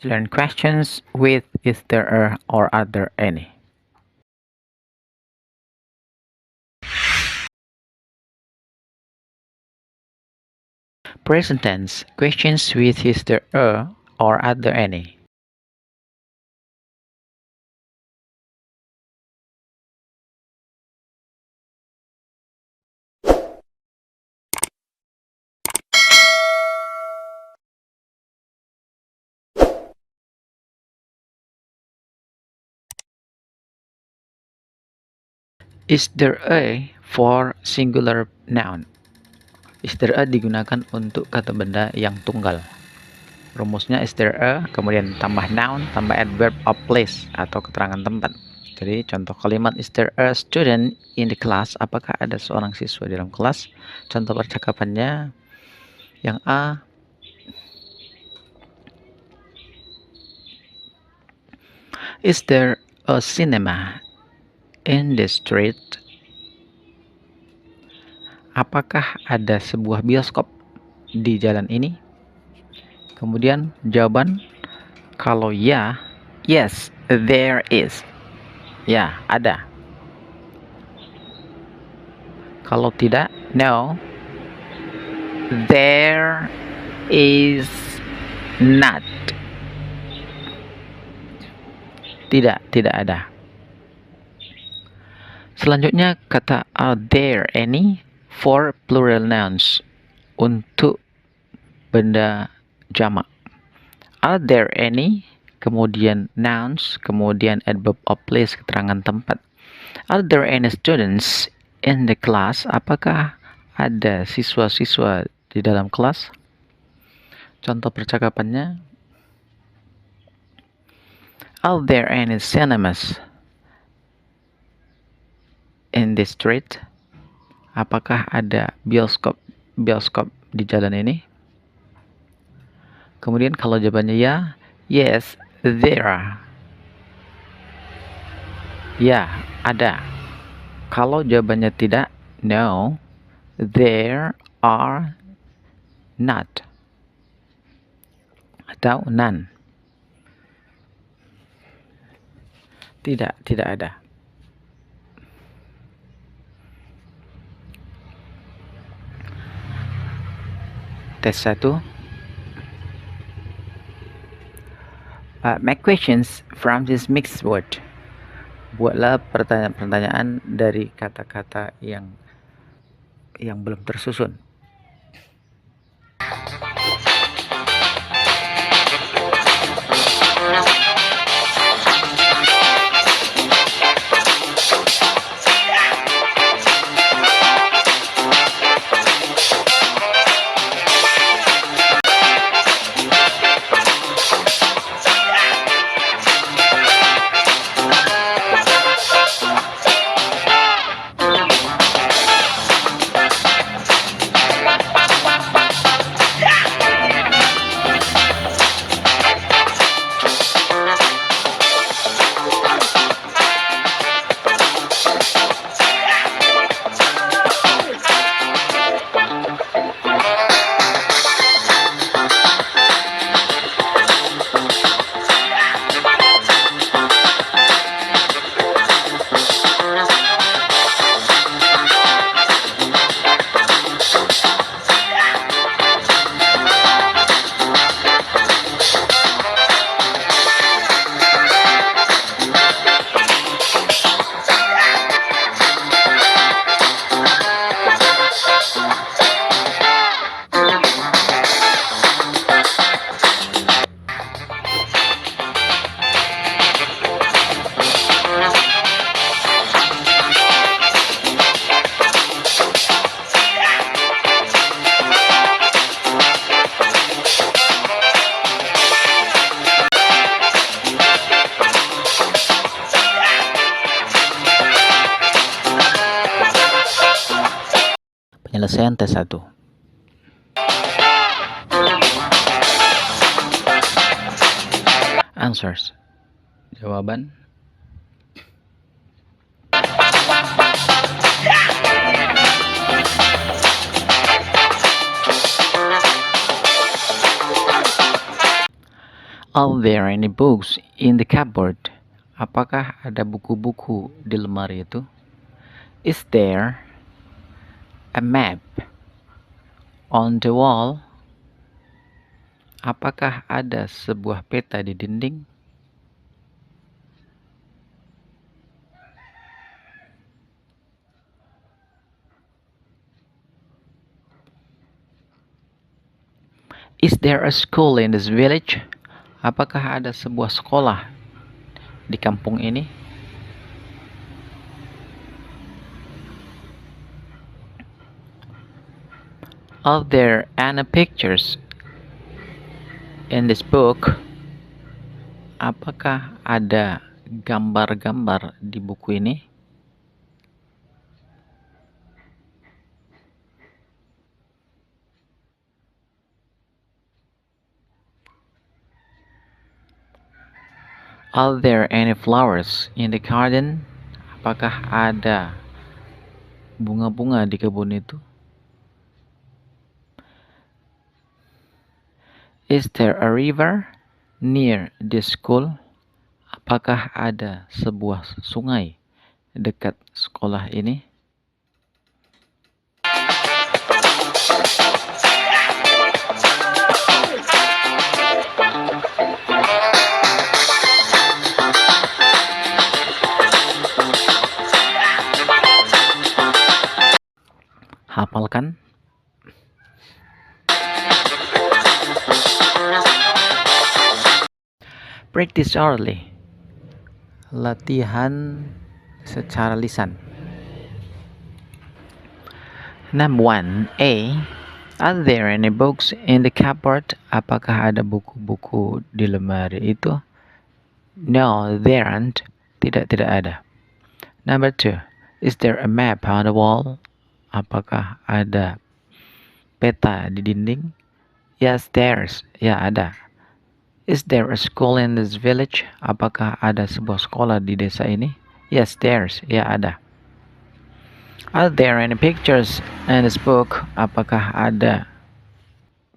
Learn questions with is there a or are there any. Present tense. Questions with is there a or are there any. Is there a for singular noun. Is there a digunakan untuk kata benda yang tunggal. Rumusnya is there a, kemudian tambah noun, tambah adverb of place atau keterangan tempat. Jadi contoh kalimat is there a student in the class, apakah ada seorang siswa di dalam kelas. Contoh percakapannya yang A, is there a cinema in the street? Apakah ada sebuah bioskop di jalan ini? Kemudian jawaban kalau ya, yes, there is. Ya, ada. Kalau tidak, no, there is not. Tidak ada. Selanjutnya kata are there any for plural nouns, untuk benda jamak. Are there any, kemudian nouns, kemudian adverb of place, keterangan tempat. Are there any students in the class? Apakah ada siswa-siswa di dalam kelas? Contoh percakapannya, are there any cinemas in the street? Apakah ada bioskop di jalan ini? Kemudian kalau jawabannya ya, yes, there are. Ya, ada. Kalau jawabannya tidak, no, there are not. Atau none. Tidak ada. Tes 1. Make questions from this mixed word. Buatlah pertanyaan-pertanyaan dari kata-kata yang belum tersusun. Penyelesaian tes 1. Answers. Jawaban. Are there any books in the cupboard? Apakah ada buku-buku di lemari itu? Is there a map on the wall? Apakah ada sebuah peta di dinding? Is there a school in this village? Apakah ada sebuah sekolah di kampung ini? Are there any pictures in this book? Apakah ada gambar-gambar di buku ini? Are there any flowers in the garden? Apakah ada bunga-bunga di kebun itu? Is there a river near this school? Apakah ada sebuah sungai dekat sekolah ini? Hafalkan. Practice orally. Latihan secara lisan. Number 1. A. Are there any books in the cupboard? Apakah ada buku-buku di lemari itu? No, there aren't. Tidak ada. Number 2. Is there a map on the wall? Apakah ada peta di dinding? Yes, there's. Ya, ada. Is there a school in this village? Apakah ada sebuah sekolah di desa ini? Yes, there's. Ya, ada. Are there any pictures in this book? Apakah ada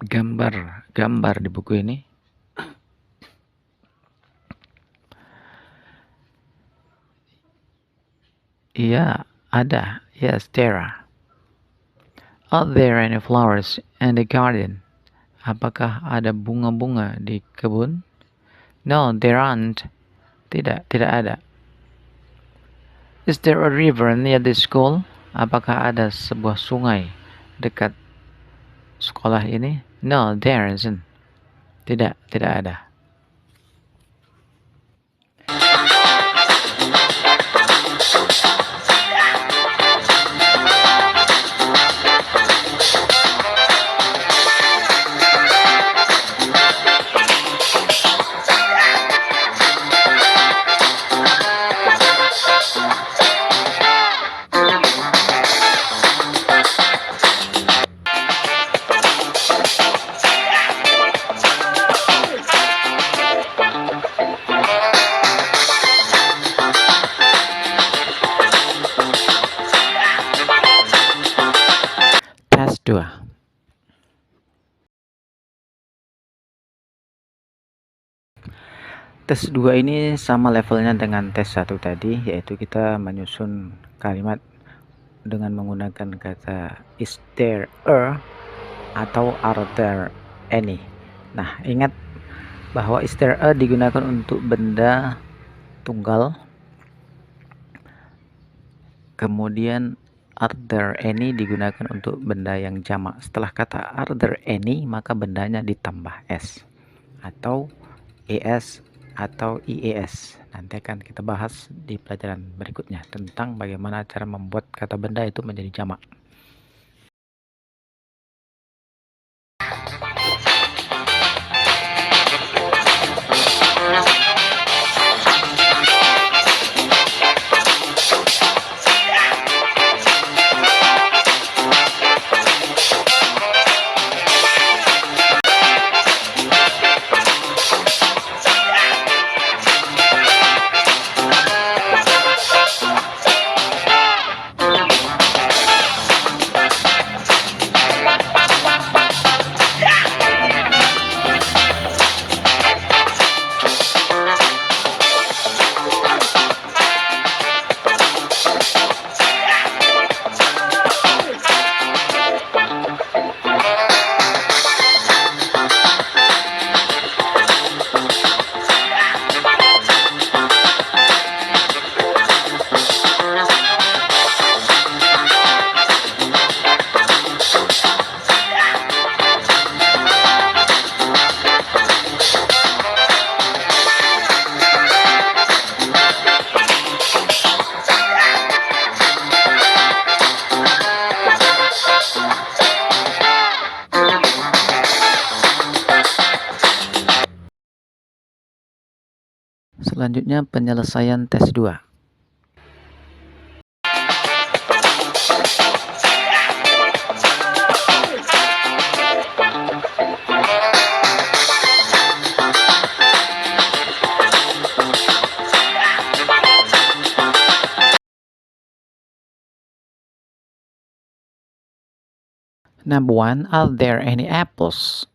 gambar di buku ini? Iya, ada. Yes, there are. Are there any flowers in the garden? Apakah ada bunga-bunga di kebun? No, there aren't. Tidak ada. Is there a river near the school? Apakah ada sebuah sungai dekat sekolah ini? No, there isn't. Tidak ada. Tes 2. Tes 2 ini sama levelnya dengan tes 1 tadi, yaitu kita menyusun kalimat dengan menggunakan kata is there a atau are there any. Nah, ingat bahwa is there a digunakan untuk benda tunggal, kemudian are there any digunakan untuk benda yang jamak. Setelah kata are there any, maka bendanya ditambah s atau es atau ies. Nanti akan kita bahas di pelajaran berikutnya tentang bagaimana cara membuat kata benda itu menjadi jamak. Selanjutnya penyelesaian tes 2. Number 1, are there any apples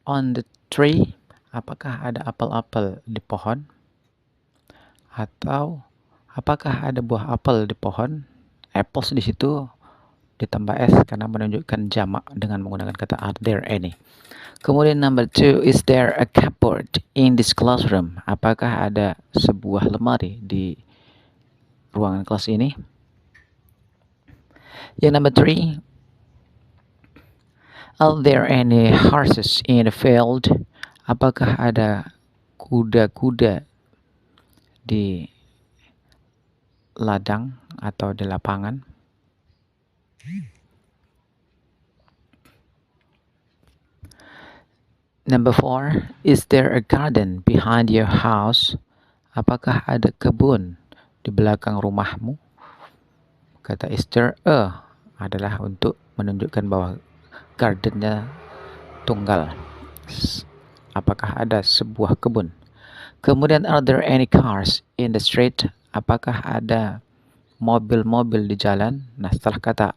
on the tree? Apakah ada apel-apel di pohon? Atau apakah ada buah apel di pohon? Apples di situ ditambah s karena menunjukkan jamak dengan menggunakan kata are there any. Kemudian number 2, is there a cupboard in this classroom? Apakah ada sebuah lemari di ruangan kelas ini? Yang number 3, are there any horses in the field? Apakah ada kuda-kuda di ladang atau di lapangan? Number 4, is there a garden behind your house? Apakah ada kebun di belakang rumahmu? Kata is there a adalah untuk menunjukkan bahwa gardennya tunggal. Apakah ada sebuah kebun? Kemudian are there any cars in the street? Apakah ada mobil-mobil di jalan? Nah, setelah kata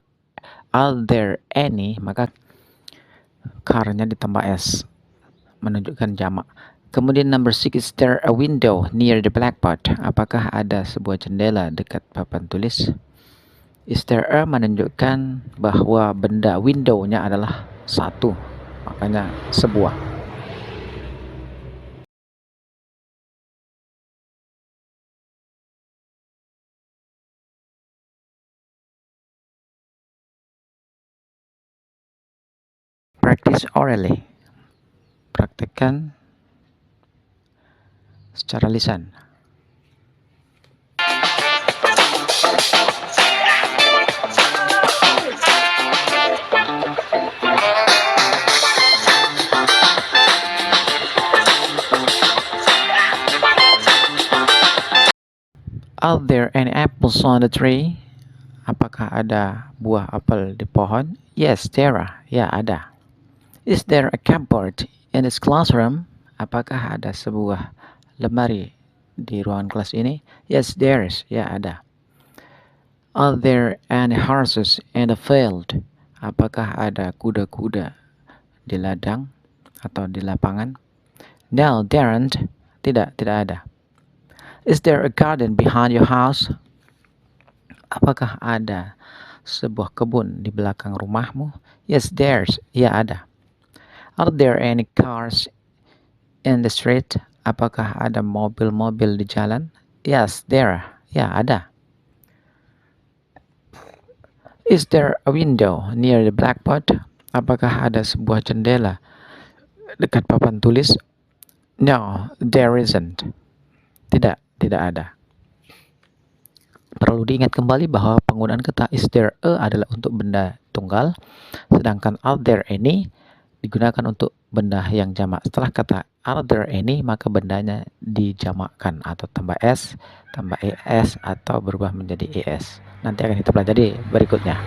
are there any, maka car-nya ditambah s menunjukkan jamak. Kemudian number 6, is there a window near the blackboard? Apakah ada sebuah jendela dekat papan tulis? Is there a menunjukkan bahwa benda window-nya adalah satu, makanya sebuah. Practice orally. Praktekkan secara lisan. Are there any apples on the tree? Apakah ada buah apel di pohon? Yes, there are. Ya, ada. Is there a cupboard in this classroom? Apakah ada sebuah lemari di ruangan kelas ini? Yes, there is. Ya, ada. Are there any horses in the field? Apakah ada kuda-kuda di ladang atau di lapangan? No, there aren't. Tidak ada. Is there a garden behind your house? Apakah ada sebuah kebun di belakang rumahmu? Yes, there's. Ya, ada. Are there any cars in the street? Apakah ada mobil-mobil di jalan? Yes, there. Ya, ada. Is there a window near the blackboard? Apakah ada sebuah jendela dekat papan tulis? No, there isn't. Tidak ada. Perlu diingat kembali bahwa penggunaan kata is there a adalah untuk benda tunggal, sedangkan are there any digunakan untuk benda yang jamak. Setelah kata are there any, maka bendanya dijamakkan atau tambah s, tambah es, atau berubah menjadi es. Nanti akan kita pelajari berikutnya.